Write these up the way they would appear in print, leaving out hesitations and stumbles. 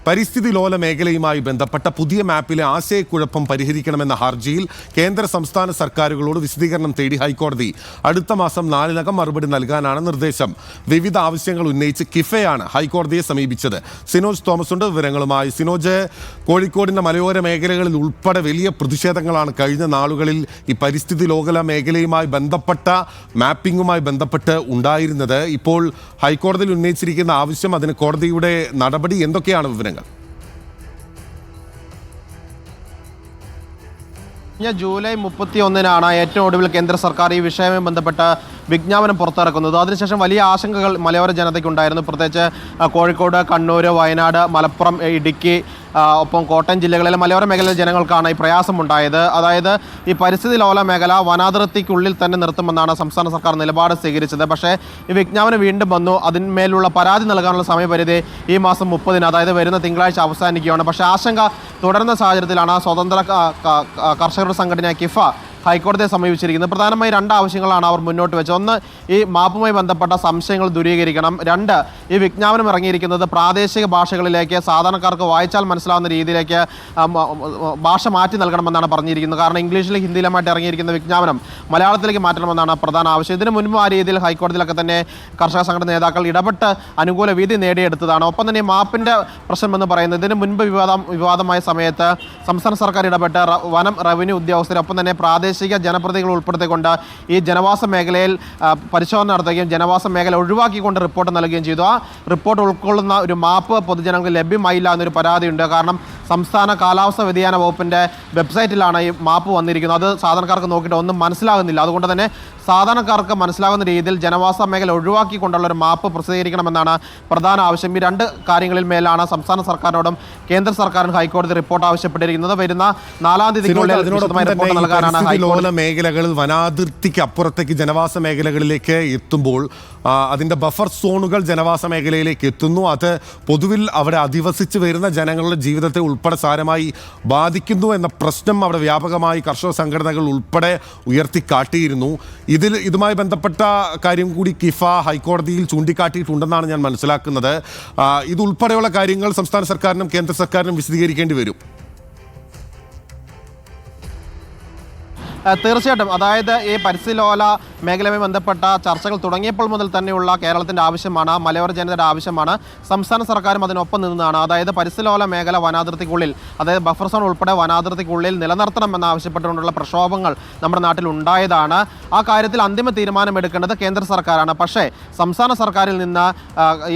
പരിസ്ഥിതി ലോല മേഖലയുമായി ബന്ധപ്പെട്ട പുതിയ മാപ്പിലെ ആശയക്കുഴപ്പം പരിഹരിക്കണമെന്ന ഹർജിയിൽ കേന്ദ്ര സംസ്ഥാന സർക്കാരുകളോട് വിശദീകരണം തേടി ഹൈക്കോടതി അടുത്ത മാസം 4-നകം മറുപടി നൽകാനാണ് നിർദ്ദേശം. വിവിധ ആവശ്യങ്ങൾ ഉന്നയിച്ച് കിഫയാണ് ഹൈക്കോടതിയെ സമീപിച്ചത്. സിനോജ് തോമസ് ഉണ്ട് വിവരങ്ങളുമായി. സിനോജ്, കോഴിക്കോടിന്റെ മലയോര മേഖലകളിൽ ഉൾപ്പെടെ വലിയ പ്രതിഷേധങ്ങളാണ് കഴിഞ്ഞ നാളുകളിൽ ഈ പരിസ്ഥിതി ലോല മേഖലയുമായി ബന്ധപ്പെട്ട മാപ്പിംഗുമായി ബന്ധപ്പെട്ട് ഉണ്ടായിരുന്നത്. ഇപ്പോൾ ഹൈക്കോടതിയിൽ ഉന്നയിച്ചിരിക്കുന്ന ആവശ്യം, അതിന് കോടതിയുടെ നടപടി, എന്തൊക്കെയാണ് വിവരങ്ങൾ? ജൂലൈ 31-നാണ് ഏറ്റവും ഒടുവിൽ കേന്ദ്ര സർക്കാർ ഈ വിഷയവുമായി ബന്ധപ്പെട്ട് വിജ്ഞാപനം പുറത്തിറക്കുന്നത്. അതിനുശേഷം വലിയ ആശങ്കകൾ മലയോര ജനതയ്ക്കുണ്ടായിരുന്നു. പ്രത്യേകിച്ച് കോഴിക്കോട്, കണ്ണൂർ, വയനാട്, മലപ്പുറം, ഇടുക്കി, ഒപ്പം കോട്ടയം ജില്ലകളിലെ മലയോര മേഖലയിലെ ജനങ്ങൾക്കാണ് ഈ പ്രയാസമുണ്ടായത്. അതായത് ഈ പരിസ്ഥിതി ലോല മേഖല വനാതിർത്തിക്കുള്ളിൽ തന്നെ നിർത്തുമെന്നാണ് സംസ്ഥാന സർക്കാർ നിലപാട് സ്വീകരിച്ചത്. പക്ഷേ ഈ വിജ്ഞാപനം വീണ്ടും വന്നു. അതിന്മേലുള്ള പരാതി നൽകാനുള്ള സമയപരിധി ഈ മാസം 30-ന്, അതായത് വരുന്ന തിങ്കളാഴ്ച അവസാനിക്കുകയാണ്. പക്ഷേ ആശങ്ക തുടരുന്ന സാഹചര്യത്തിലാണ് സ്വതന്ത്ര കർഷകരുടെ സംഘടനയായ കിഫ ഹൈക്കോടതിയെ സമീപിച്ചിരിക്കുന്നത്. പ്രധാനമായി 2 ആവശ്യങ്ങളാണ് അവർ മുന്നോട്ട് വെച്ചത്. ഒന്ന്, ഈ മാപ്പുമായി ബന്ധപ്പെട്ട സംശയങ്ങൾ ദൂരീകരിക്കണം. 2, ഈ വിജ്ഞാപനം ഇറങ്ങിയിരിക്കുന്നത് പ്രാദേശിക ഭാഷകളിലേക്ക് സാധാരണക്കാർക്ക് വായിച്ചാൽ മനസ്സിലാവുന്ന രീതിയിലേക്ക് ഭാഷ മാറ്റി നൽകണമെന്നാണ് പറഞ്ഞിരിക്കുന്നത്. കാരണം ഇംഗ്ലീഷിലും ഹിന്ദിയിലുമായിട്ട് ഇറങ്ങിയിരിക്കുന്ന വിജ്ഞാപനം മലയാളത്തിലേക്ക് മാറ്റണമെന്നാണ് പ്രധാന ആവശ്യം. ഇതിനു മുൻപ് ആ രീതിയിൽ ഹൈക്കോടതിയിലൊക്കെ തന്നെ കർഷക സംഘടന നേതാക്കൾ ഇടപെട്ട് അനുകൂല വിധി നേടിയെടുത്തതാണ്. ഒപ്പം തന്നെ മാപ്പിൻ്റെ പ്രശ്നമെന്ന് പറയുന്നത്, ഇതിന് മുൻപ് വിവാദമായ സമയത്ത് സംസ്ഥാന സർക്കാർ ഇടപെട്ട് വനം, റവന്യൂ ഉദ്യോഗസ്ഥരൊപ്പം തന്നെ പ്രാദേശിക ജനപ്രതിനിധികൾ ഉൾപ്പെടുത്തിക്കൊണ്ട് ഈ ജനവാസ മേഖലയിൽ പരിശോധന നടത്തുകയും ജനവാസ മേഖല ഒഴിവാക്കിക്കൊണ്ട് റിപ്പോർട്ട് നൽകുകയും ചെയ്തു. ആ റിപ്പോർട്ട് ഉൾക്കൊള്ളുന്ന ഒരു മാപ്പ് പൊതുജനങ്ങൾക്ക് ലഭ്യമായില്ല എന്നൊരു പരാതിയുണ്ട്. കാരണം സംസ്ഥാന കാലാവസ്ഥ വ്യതിയാന വകുപ്പിൻ്റെ വെബ്സൈറ്റിലാണ് ഈ മാപ്പ് വന്നിരിക്കുന്നത്. അത് സാധാരണക്കാർക്ക് നോക്കിയിട്ട് ഒന്നും മനസ്സിലാകുന്നില്ല. അതുകൊണ്ട് തന്നെ സാധാരണക്കാർക്ക് മനസ്സിലാകുന്ന രീതിയിൽ ജനവാസ മേഖല ഒഴിവാക്കിക്കൊണ്ടുള്ള ഒരു മാപ്പ് പ്രസിദ്ധീകരിക്കണമെന്നാണ് പ്രധാന ആവശ്യം. ഈ 2 കാര്യങ്ങളിൽ മേലാണ് സംസ്ഥാന സർക്കാരിനോടും കേന്ദ്ര സർക്കാരിനും ഹൈക്കോടതി റിപ്പോർട്ട് ആവശ്യപ്പെട്ടിരിക്കുന്നത്. വരുന്ന 4-ാം തീയതിക്കുള്ളിൽ റിപ്പോർട്ട് നൽകാനാണ് ലോല മേഖലകളിൽ വനാതിർത്തിക്ക് അപ്പുറത്തേക്ക് ജനവാസ മേഖലകളിലേക്ക് എത്തുമ്പോൾ അതിൻ്റെ ബഫർ സോണുകൾ ജനവാസ മേഖലയിലേക്ക് എത്തുന്നു. അത് പൊതുവിൽ അവിടെ അധിവസിച്ച് വരുന്ന ജനങ്ങളുടെ ജീവിതത്തെ ഉൾപ്പെടെ സാരമായി ബാധിക്കുന്നു എന്ന പ്രശ്നം അവിടെ വ്യാപകമായി കർഷക സംഘടനകൾ ഉൾപ്പെടെ ഉയർത്തിക്കാട്ടിയിരുന്നു. ഇതുമായി ബന്ധപ്പെട്ട കാര്യം കൂടി കിഫ ഹൈക്കോടതിയിൽ ചൂണ്ടിക്കാട്ടിയിട്ടുണ്ടെന്നാണ് ഞാൻ മനസ്സിലാക്കുന്നത്. ഇതുൾപ്പെടെയുള്ള കാര്യങ്ങൾ സംസ്ഥാന സർക്കാരിനും കേന്ദ്ര സർക്കാരിനും വിശദീകരിക്കേണ്ടി വരും. തീർച്ചയായിട്ടും. അതായത് ഈ പരിസ്ഥിതി ലോല മേഖലയുമായി ബന്ധപ്പെട്ട ചർച്ചകൾ തുടങ്ങിയപ്പോൾ മുതൽ തന്നെയുള്ള കേരളത്തിൻ്റെ ആവശ്യമാണ്, മലയോര ജനതയുടെ ആവശ്യമാണ്. സംസ്ഥാന സർക്കാരും അതിനൊപ്പം നിന്നതാണ്. അതായത് പരിസ്ഥിതി ലോല മേഖല വനാതിർത്തിക്കുള്ളിൽ, അതായത് ബഫർ സോൺ ഉൾപ്പെടെ വനാതിർത്തിക്കുള്ളിൽ നിലനിർത്തണമെന്ന് ആവശ്യപ്പെട്ടുകൊണ്ടുള്ള പ്രക്ഷോഭങ്ങൾ നമ്മുടെ നാട്ടിൽ ഉണ്ടായതാണ്. ആ കാര്യത്തിൽ അന്തിമ തീരുമാനമെടുക്കേണ്ടത് കേന്ദ്ര സർക്കാരാണ്. പക്ഷേ സംസ്ഥാന സർക്കാരിൽ നിന്ന്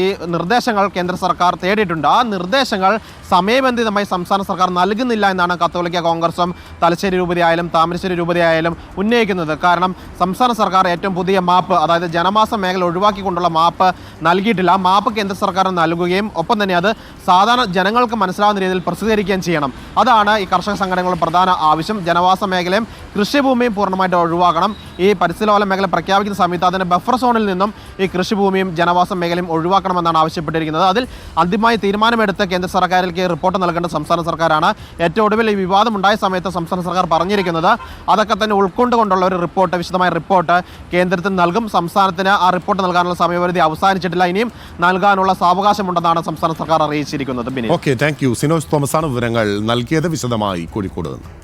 ഈ നിർദ്ദേശങ്ങൾ കേന്ദ്ര സർക്കാർ തേടിയിട്ടുണ്ട്. ആ നിർദ്ദേശങ്ങൾ സമയബന്ധിതമായി സംസ്ഥാന സർക്കാർ നൽകുന്നില്ല എന്നാണ് കത്തോലിക്ക കോൺഗ്രസും തലശ്ശേരി രൂപതയായാലും താമരശ്ശേരി രൂപതയായാലും ഉന്നയിക്കുന്നത്. കാരണം സംസ്ഥാന സർക്കാർ ഏറ്റവും പുതിയ മാപ്പ്, അതായത് ജനവാസ മേഖല ഒഴിവാക്കിക്കൊണ്ടുള്ള മാപ്പ് നൽകിയിട്ടില്ല. ആ മാപ്പ് കേന്ദ്ര സർക്കാർ നൽകുകയും ഒപ്പം തന്നെ അത് സാധാരണ ജനങ്ങൾക്ക് മനസ്സിലാവുന്ന രീതിയിൽ പ്രസിദ്ധീകരിക്കുകയും ചെയ്യണം. അതാണ് ഈ കർഷക സംഘടനകളുടെ പ്രധാന ആവശ്യം. ജനവാസ മേഖലയും കൃഷിഭൂമിയും പൂർണ്ണമായിട്ട് ഒഴിവാക്കണം. ഈ പരിസ്ഥിതി ലോല മേഖല പ്രഖ്യാപിക്കുന്ന സമയത്ത് അതിൻ്റെ ബഫർ സോണിൽ നിന്നും ഈ കൃഷിഭൂമിയും ജനവാസ മേഖലയും ഒഴിവാക്കണമെന്നാണ് ആവശ്യപ്പെട്ടിരിക്കുന്നത്. അതിൽ അന്തിമമായി തീരുമാനമെടുത്ത് കേന്ദ്ര സർക്കാരിലേക്ക് റിപ്പോർട്ട് നൽകേണ്ട സംസ്ഥാന സർക്കാരാണ്. ഏറ്റവും ഒടുവിൽ ഈ വിവാദമുണ്ടായ സമയത്ത് സംസ്ഥാന സർക്കാർ പറഞ്ഞിരിക്കുന്നത് അതൊക്കെ തന്നെ ഉൾക്കൊണ്ടുകൊണ്ടുള്ള ഒരു റിപ്പോർട്ട്, വിശദമായ റിപ്പോർട്ട് കേന്ദ്രത്തിന് നൽകും. സംസ്ഥാനത്തിന് ആ റിപ്പോർട്ട് നൽകാനുള്ള സമയപരിധി അവസാനിച്ചിട്ടില്ല. ഇനിയും നൽകാനുള്ള സാവകാശമുണ്ടെന്നാണ് സംസ്ഥാന സർക്കാർ അറിയിച്ചിരിക്കുന്നത്. Okay, thank you. Sinoj Thomas ആണ് വിവരങ്ങൾ നൽകിയത് വിശദമായി കോഴിക്കോട് നിന്ന്.